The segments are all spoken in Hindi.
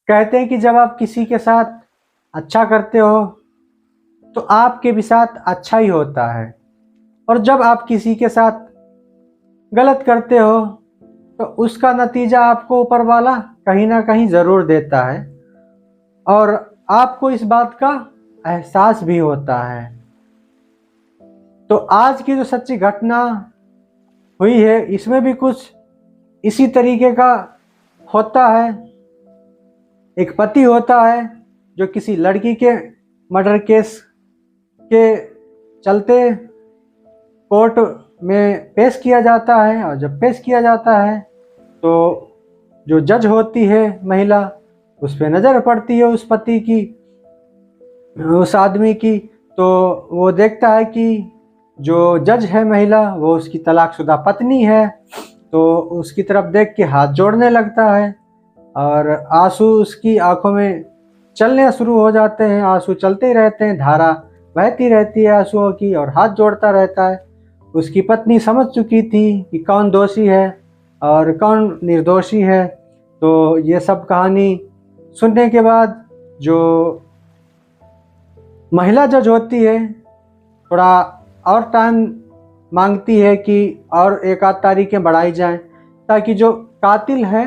कहते हैं कि जब आप किसी के साथ अच्छा करते हो तो आपके भी साथ अच्छा ही होता है, और जब आप किसी के साथ गलत करते हो तो उसका नतीजा आपको ऊपर वाला कहीं ना कहीं ज़रूर देता है, और आपको इस बात का एहसास भी होता है। तो आज की जो सच्ची घटना हुई है इसमें भी कुछ इसी तरीके का होता है। एक पति होता है जो किसी लड़की के मर्डर केस के चलते कोर्ट में पेश किया जाता है, और जब पेश किया जाता है तो जो जज होती है महिला, उस पर नज़र पड़ती है उस पति की, उस आदमी की। तो वो देखता है कि जो जज है महिला वो उसकी तलाकशुदा पत्नी है, तो उसकी तरफ देख के हाथ जोड़ने लगता है और आंसू उसकी आंखों में चलने शुरू हो जाते हैं। आंसू चलते ही रहते हैं, धारा बहती रहती है आंसुओं की, और हाथ जोड़ता रहता है। उसकी पत्नी समझ चुकी थी कि कौन दोषी है और कौन निर्दोषी है। तो ये सब कहानी सुनने के बाद जो महिला जज होती है थोड़ा और टाइम मांगती है कि और एक आध तारीखें बढ़ाई जाएं, ताकि जो कातिल है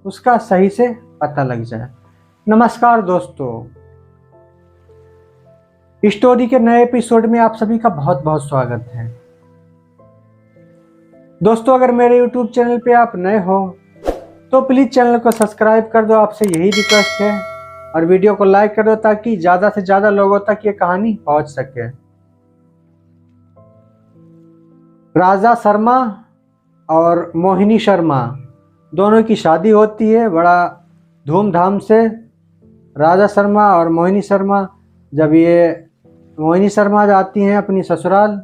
उसका सही से पता लग जाए। नमस्कार दोस्तों, स्टोरी के नए एपिसोड में आप सभी का बहुत बहुत स्वागत है। दोस्तों, अगर मेरे YouTube चैनल पे आप नए हो तो प्लीज़ चैनल को सब्सक्राइब कर दो, आपसे यही रिक्वेस्ट है, और वीडियो को लाइक कर दो ताकि ज़्यादा से ज़्यादा लोगों तक ये कहानी पहुंच सके। राजा शर्मा और मोहिनी शर्मा दोनों की शादी होती है बड़ा धूमधाम से। राजा शर्मा और मोहिनी शर्मा, जब ये मोहिनी शर्मा जाती हैं अपनी ससुराल,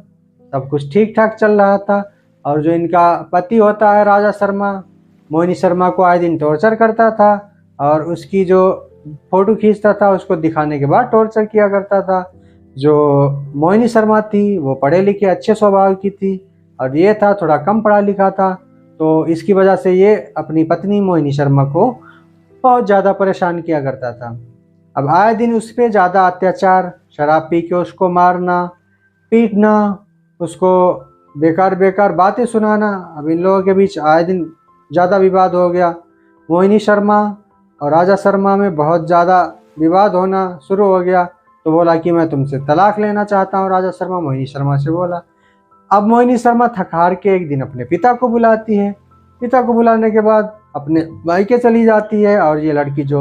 सब कुछ ठीक ठाक चल रहा था, और जो इनका पति होता है राजा शर्मा, मोहिनी शर्मा को आए दिन टॉर्चर करता था, और उसकी जो फ़ोटो खींचता था उसको दिखाने के बाद टॉर्चर किया करता था। जो मोहिनी शर्मा थी वो पढ़े लिखे अच्छे स्वभाव की थी, और ये था थोड़ा कम पढ़ा लिखा था। तो इसकी वजह से ये अपनी पत्नी मोहिनी शर्मा को बहुत ज़्यादा परेशान किया करता था। अब आए दिन उस पर ज़्यादा अत्याचार, शराब पी के उसको मारना, पीटना, उसको बेकार बेकार बातें सुनाना। अब इन लोगों के बीच आए दिन ज़्यादा विवाद हो गया। मोहिनी शर्मा और राजा शर्मा में बहुत ज़्यादा विवाद होना शुरू हो गया। तो बोला कि मैं तुमसे तलाक लेना चाहता हूँ, राजा शर्मा मोहिनी शर्मा से बोला। अब मोहिनी शर्मा थक हार के एक दिन अपने पिता को बुलाती है। पिता को बुलाने के बाद अपने मायके चली जाती है, और ये लड़की जो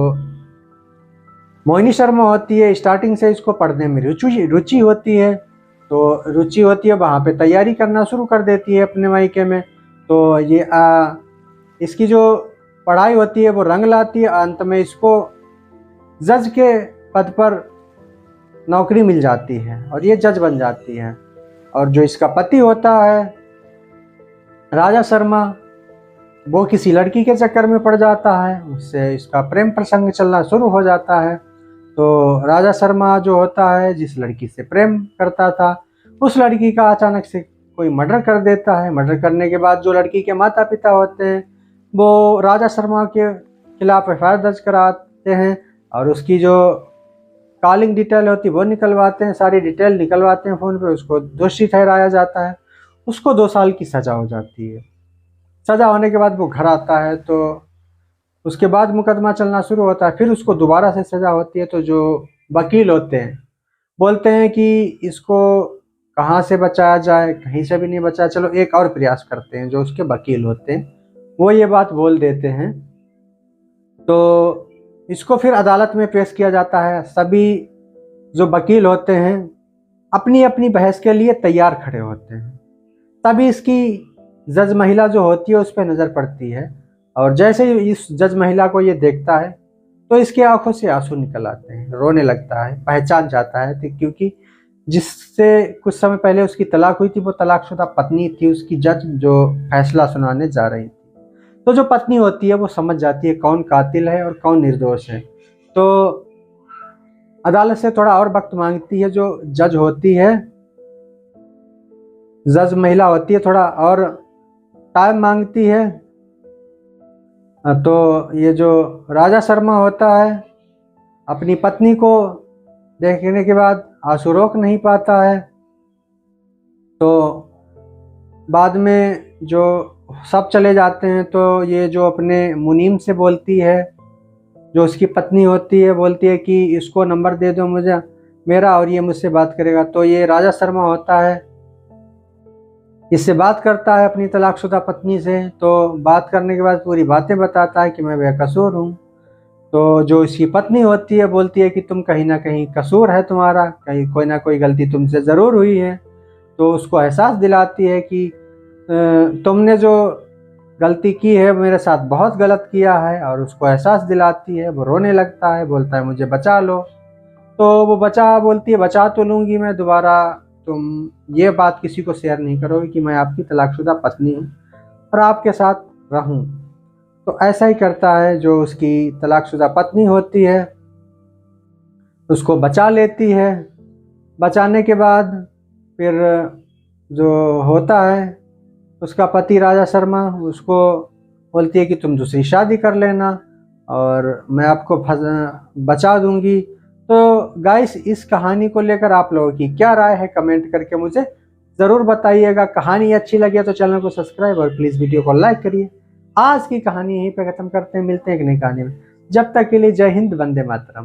मोहिनी शर्मा होती है स्टार्टिंग से इसको पढ़ने में रुचि होती है। तो रुचि होती है, वहाँ पे तैयारी करना शुरू कर देती है अपने मायके में। तो ये इसकी जो पढ़ाई होती है वो रंग लाती है। अंत में इसको जज के पद पर नौकरी मिल जाती है और ये जज बन जाती है। और जो इसका पति होता है राजा शर्मा, वो किसी लड़की के चक्कर में पड़ जाता है, उससे इसका प्रेम प्रसंग चलना शुरू हो जाता है। तो राजा शर्मा जो होता है जिस लड़की से प्रेम करता था, उस लड़की का अचानक से कोई मर्डर कर देता है। मर्डर करने के बाद जो लड़की के माता पिता होते हैं वो राजा शर्मा के खिलाफ एफआईआर दर्ज कराते हैं, और उसकी जो कॉलिंग डिटेल होती है वो निकलवाते हैं, सारी डिटेल निकलवाते हैं फ़ोन पे। उसको दोषी ठहराया जाता है, उसको 2 साल की सज़ा हो जाती है। सज़ा होने के बाद वो घर आता है, तो उसके बाद मुकदमा चलना शुरू होता है। फिर उसको दोबारा से सज़ा होती है। तो जो वकील होते हैं बोलते हैं कि इसको कहाँ से बचाया जाए, कहीं से भी नहीं बचाया, चलो एक और प्रयास करते हैं। जो उसके वकील होते हैं वो ये बात बोल देते हैं। तो इसको फिर अदालत में पेश किया जाता है। सभी जो वकील होते हैं अपनी अपनी बहस के लिए तैयार खड़े होते हैं। तभी इसकी जज महिला जो होती है उस पर नज़र पड़ती है, और जैसे ही इस जज महिला को ये देखता है तो इसकी आंखों से आंसू निकल आते हैं, रोने लगता है, पहचान जाता है। तो क्योंकि जिससे कुछ समय पहले उसकी तलाक हुई थी वो तलाकशुदा पत्नी थी उसकी, जज जो फैसला सुनाने जा रही थी। तो जो पत्नी होती है वो समझ जाती है कौन कातिल है और कौन निर्दोष है। तो अदालत से थोड़ा और वक्त मांगती है। जो जज होती है, जज महिला होती है, थोड़ा और टाइम मांगती है। तो ये जो राजा शर्मा होता है अपनी पत्नी को देखने के बाद आंसू रोक नहीं पाता है। तो बाद में जो सब चले जाते हैं तो ये जो अपने मुनीम से बोलती है, जो उसकी पत्नी होती है, बोलती है कि इसको नंबर दे दो मुझे मेरा और ये मुझसे बात करेगा। तो ये राजा शर्मा होता है, इससे बात करता है अपनी तलाकशुदा पत्नी से। तो बात करने के बाद पूरी बातें बताता है कि मैं बेकसूर हूँ। तो जो इसकी पत्नी होती है बोलती है कि तुम कहीं ना कहीं कसूर है तुम्हारा, कहीं कोई ना कोई गलती तुमसे ज़रूर हुई है। तो उसको एहसास दिलाती है कि तुमने जो गलती की है मेरे साथ बहुत गलत किया है, और उसको एहसास दिलाती है। वो रोने लगता है, बोलता है मुझे बचा लो। तो वो बोलती है बचा तो लूँगी मैं, दोबारा तुम ये बात किसी को शेयर नहीं करोगे कि मैं आपकी तलाकशुदा पत्नी हूँ और आपके साथ रहूँ। तो ऐसा ही करता है। जो उसकी तलाकशुदा पत्नी होती है उसको बचा लेती है। बचाने के बाद फिर जो होता है उसका पति राजा शर्मा उसको बोलती है कि तुम दूसरी शादी कर लेना और मैं आपको बचा दूंगी। तो गाइस, इस कहानी को लेकर आप लोगों की क्या राय है कमेंट करके मुझे ज़रूर बताइएगा। कहानी अच्छी लगी तो चैनल को सब्सक्राइब और प्लीज़ वीडियो को लाइक करिए। आज की कहानी यहीं पे ख़त्म करते हैं, मिलते हैं एक नई कहानी में। जब तक के लिए जय हिंद, वंदे मातरम।